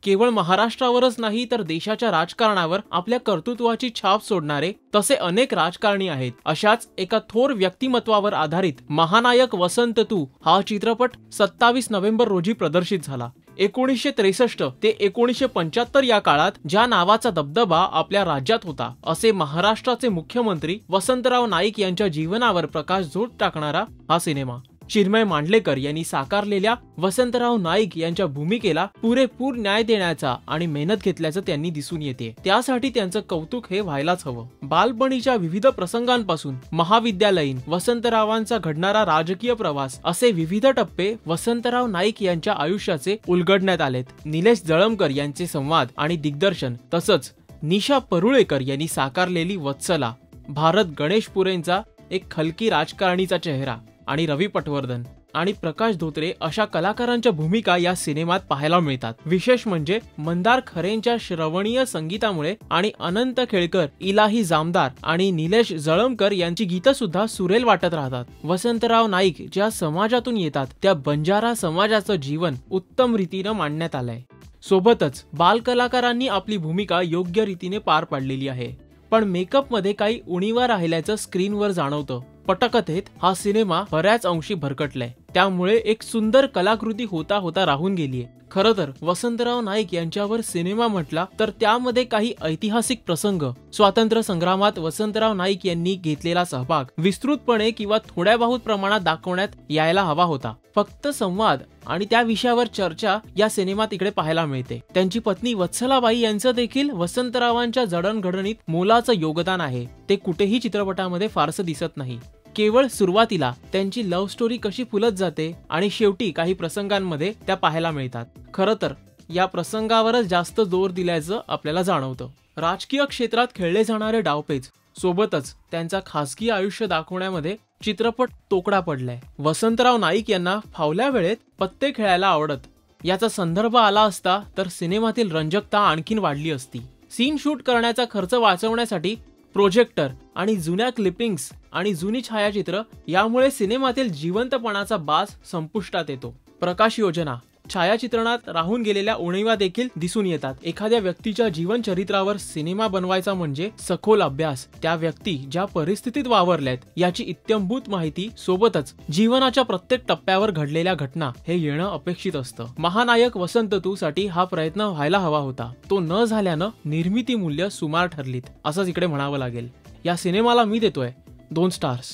केवळ महाराष्ट्रावरच नाही तर देशाच्या राजकारणावर आपल्या कर्तृत्वाची छाप सोडणारे तसे अनेक राजकारणी आहेत। अशाच एका थोर व्यक्तिमत्वावर आधारित महानायक वसंत तू हा चित्रपट 27 नोव्हेंबर रोजी प्रदर्शित झाला। 1963 ते 1975 या काळात ज्या नावाचा दबदबा आपल्या राज्यात होता असे महाराष्ट्राचे मुख्यमंत्री वसंतराव नाईक यांच्या जीवनावर प्रकाशझोत टाकणारा हा सिनेमा। चिन्मय मांडलेकर यांनी साकारलेल्या वसंतराव नाईक यांच्या भूमिकेला पुरेपूर न्याय देण्याचा आणि मेहनत घेतल्याचं त्यांनी दिसून येते। त्यासाठी त्यांचं कौतुक हे व्हायलाच हवं। बालपणीच्या विविध प्रसंगांपासून महाविद्यालयीन वसंतरावांचा घडणारा राजकीय प्रवास असे विविध टप्पे वसंतराव नाईक यांच्या आयुष्याचे उलगडण्यात आलेत। निलेश जळमकर यांचे संवाद आणि दिग्दर्शन तसंच निशा परुळेकर यांनी साकारलेली वत्सला, भारत गणेशपुरेंचा एक खलकी राजकारणीचा चेहरा आणि रवी पटवर्धन आणि प्रकाश धोत्रे अशा कलाकारांच्या भूमिका या सिनेमात पाहायला मिळतात। विशेष म्हणजे मंदार खरेंच्या श्रवणीय संगीतामुळे आणि अनंत खेळकर, इलाही जामदार आणि निलेश जळमकर यांची गीतं सुद्धा सुरेल वाटत राहतात। वसंतराव नाईक ज्या समाजातून येतात त्या बंजारा समाजाचं जीवन उत्तम रीतीने मांडण्यात आलंय। सोबतच बालकलाकारांनी आपली भूमिका योग्य रीतीने पार पाडलेली आहे। पण मेकअप मध्ये काही उणीवा राहिल्याचं स्क्रीनवर जाणवतं। पटकथेत हा सिनेमा बऱ्याच अंशी भरकटलाय, त्यामुळे एक सुंदर कलाकृती होता होता राहून गेलीये। खरं तर वसंतराव नाईक यांच्यावर सिनेमा म्हटला तर त्यामध्ये काही ऐतिहासिक प्रसंग, स्वातंत्र्य संग्रामात वसंतराव नाईक यांनी घेतलेला सहभाग विस्तृतपणे किंवा थोड्या बहुत प्रमाणात दाखवण्यात यायला हवा होता। फक्त संवाद आणि त्या विषयावर चर्चा या सिनेमात इकडे पाहायला मिळते। त्यांची पत्नी वत्सलाबाई यांचं देखील वसंतरावांच्या जडणघडणीत मोलाचं योगदान आहे, ते कुठेही चित्रपटामध्ये फारसं दिसत नाही। केवळ सुरुवातीला त्यांची लव्ह स्टोरी कशी फुलत जाते आणि शेवटी काही प्रसंगांमध्ये त्या पाहायला मिळतात। खरं तर या प्रसंगावरच जास्त जोर दिल्याचं आपल्याला जाणवतं। राजकीय क्षेत्रात खेळले जाणारे डावपेच सोबतच त्यांचा खासगी आयुष्य दाखवण्यामध्ये चित्रपट तोकडा पडलाय। वसंतराव नाईक यांना फावल्या वेळेत पत्ते खेळायला आवडत, याचा संदर्भ आला असता तर सिनेमातील रंजकता आणखीन वाढली असती। सीन शूट करण्याचा खर्च वाचवण्यासाठी प्रोजेक्टर आणि जुन्या क्लिपिंग्स आणि जुनी छायाचित्र यामुळे सिनेमातील जिवंतपणाचा बाज संपुष्टात येतो। प्रकाश योजना छायाचित्रणात राहून गेलेल्या उणीवा देखील दिसून येतात। एखाद्या व्यक्तीच्या जीवन चरित्रावर सिनेमा बनवायचा म्हणजे सखोल अभ्यास, त्या व्यक्ती ज्या परिस्थितीत वावरल्यात याची इत्थंभूत माहिती सोबतच जीवनाच्या प्रत्येक टप्प्यावर घडलेल्या घटना हे येणं अपेक्षित असतं। महानायक वसंत तू साठी हा प्रयत्न व्हायला हवा होता, तो न झाल्यानं निर्मिती मूल्य सुमार ठरलीत असंच इकडे म्हणावं लागेल। या सिनेमाला मी देतोय 2 स्टार्स।